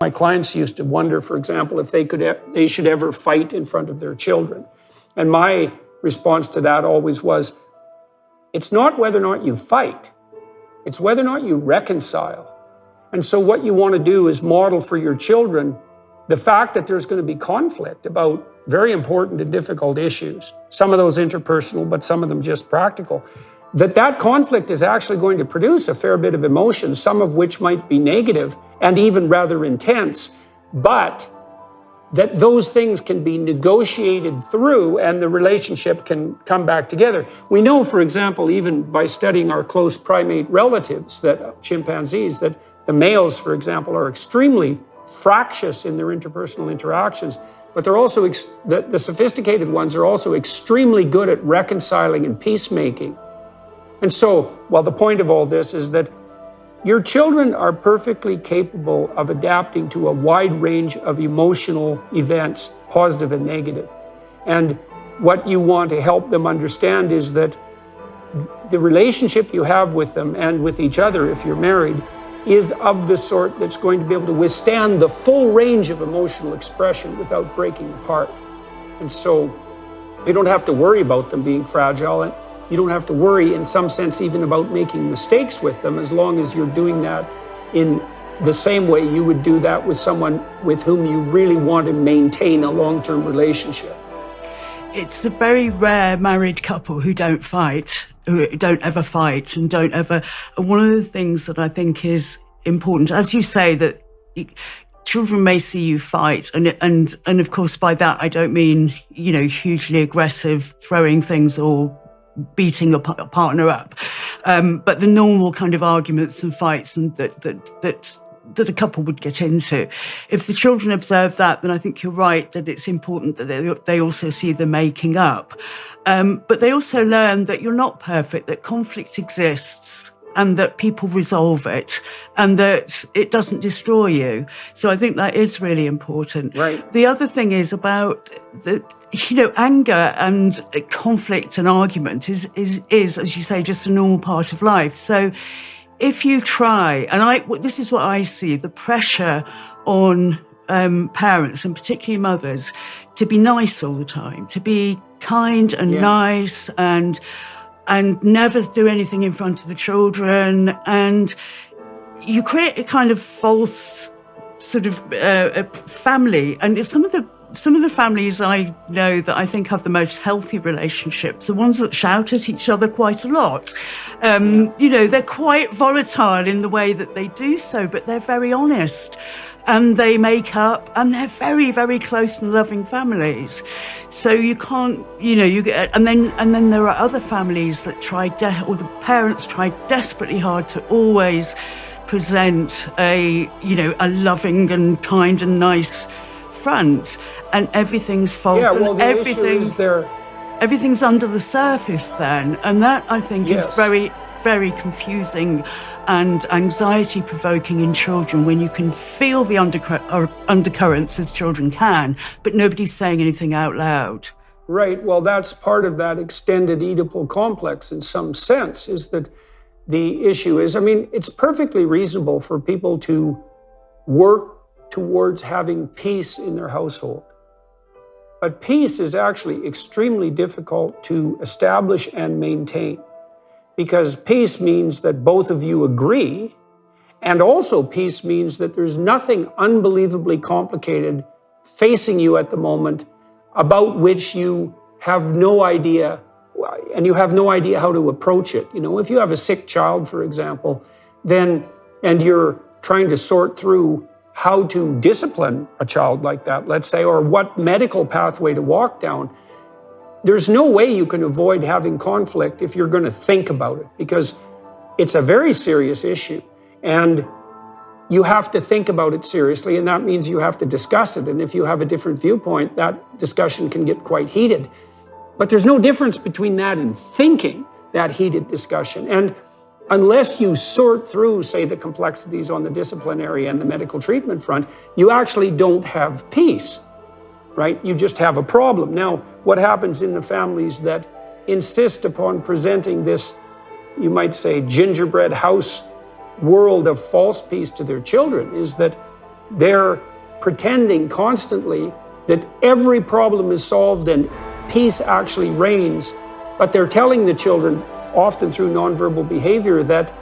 My clients used to wonder, for example, if they should ever fight in front of their children. And my response to that always was, it's not whether or not you fight, it's whether or not you reconcile. And so what you want to do is model for your children the fact that there's going to be conflict about very important and difficult issues, some of those interpersonal, but some of them just practical, that conflict is actually going to produce a fair bit of emotion, some of which might be negative and even rather intense, but that those things can be negotiated through and the relationship can come back together. We know, for example, even by studying our close primate relatives, that chimpanzees, that the males, for example, are extremely fractious in their interpersonal interactions, but they're also, the sophisticated ones are also extremely good at reconciling and peacemaking. And so, well, the point of all this is that your children are perfectly capable of adapting to a wide range of emotional events, positive and negative. And what you want to help them understand is that the relationship you have with them and with each other, if you're married, is of the sort that's going to be able to withstand the full range of emotional expression without breaking apart. And so you don't have to worry about them being fragile, and you don't have to worry, in some sense, even about making mistakes with them, as long as you're doing that in the same way you would do that with someone with whom you really want to maintain a long-term relationship. It's a very rare married couple who don't fight, who don't ever fight and don't ever. And one of the things that I think is important, as you say, that children may see you fight, and of course by that I don't mean, hugely aggressive, throwing things or beating a partner up, but the normal kind of arguments and fights and that a couple would get into. If the children observe that, then I think you're right that it's important that they also see the making up. But they also learn that you're not perfect, that conflict exists, and that people resolve it, and that it doesn't destroy you. So I think that is really important. Right. The other thing is about anger and conflict and argument is, as you say, just a normal part of life. So if you try, and this is what I see, the pressure on parents, and particularly mothers, to be nice all the time, to be kind and nice and never do anything in front of the children. And you create a kind of false sort of family. And it's some of the families I know that I think have the most healthy relationships are ones that shout at each other quite a lot. They're quite volatile in the way that they do so, but they're very honest. And they make up, and they're very, very close and loving families. So you can't, and then there are other families that or the parents try desperately hard to always present a loving and kind and nice front, and everything's false. Yeah, well, the issue is everything's under the surface then, and that I think is very, very confusing and anxiety-provoking in children when you can feel the undercurrents, as children can, but nobody's saying anything out loud. Right. Well, that's part of that extended Oedipal complex in some sense, is that the issue is, it's perfectly reasonable for people to work towards having peace in their household. But peace is actually extremely difficult to establish and maintain, because peace means that both of you agree, and also peace means that there's nothing unbelievably complicated facing you at the moment about which you have no idea, and you have no idea how to approach it. If you have a sick child, for example, and you're trying to sort through how to discipline a child like that, let's say, or what medical pathway to walk down, there's no way you can avoid having conflict if you're going to think about it, because it's a very serious issue, and you have to think about it seriously, and that means you have to discuss it. And if you have a different viewpoint, that discussion can get quite heated. But there's no difference between that and thinking that heated discussion. And unless you sort through, say, the complexities on the disciplinary and the medical treatment front, you actually don't have peace, right? You just have a problem. Now, what happens in the families that insist upon presenting this, you might say, gingerbread house world of false peace to their children is that they're pretending constantly that every problem is solved and peace actually reigns, but they're telling the children, often through nonverbal behavior, that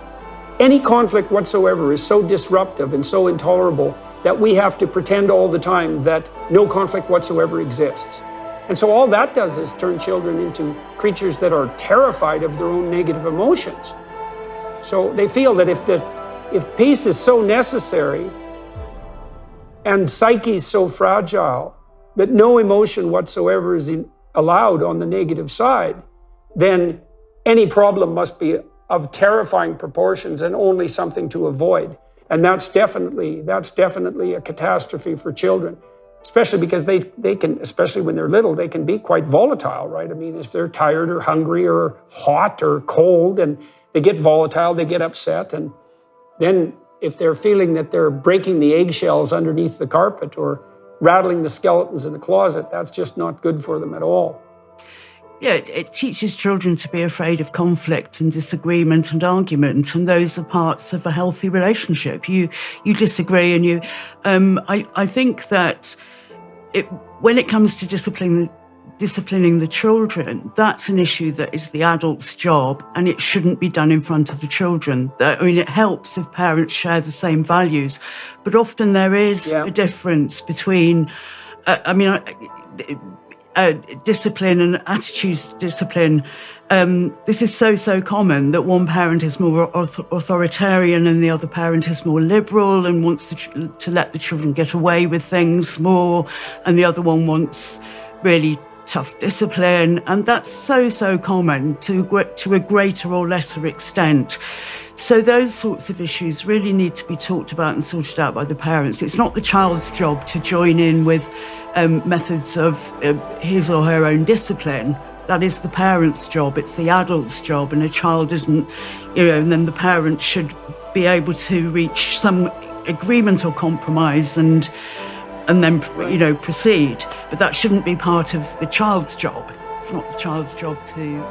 any conflict whatsoever is so disruptive and so intolerable that we have to pretend all the time that no conflict whatsoever exists. And so all that does is turn children into creatures that are terrified of their own negative emotions. So they feel that if peace is so necessary and psyche is so fragile that no emotion whatsoever is allowed on the negative side, then any problem must be of terrifying proportions and only something to avoid. And that's definitely a catastrophe for children, especially because they can, especially when they're little, they can be quite volatile, right? I mean, if they're tired or hungry or hot or cold, and they get volatile, they get upset. And then if they're feeling that they're breaking the eggshells underneath the carpet or rattling the skeletons in the closet, that's just not good for them at all. Yeah, it teaches children to be afraid of conflict and disagreement and argument, and those are parts of a healthy relationship. You disagree, and you. I think that when it comes to disciplining the children, that's an issue that is the adult's job, and it shouldn't be done in front of the children. I mean, it helps if parents share the same values, but often there is a difference between. Discipline and attitudes to discipline. This is so common that one parent is more authoritarian and the other parent is more liberal and wants to let the children get away with things more, and the other one wants really tough discipline. And that's so common to a greater or lesser extent. So those sorts of issues really need to be talked about and sorted out by the parents. It's not the child's job to join in with methods of his or her own discipline. That is the parent's job. It's the adult's job, and a child isn't, and then the parent should be able to reach some agreement or compromise and then, proceed. But that shouldn't be part of the child's job. It's not the child's job to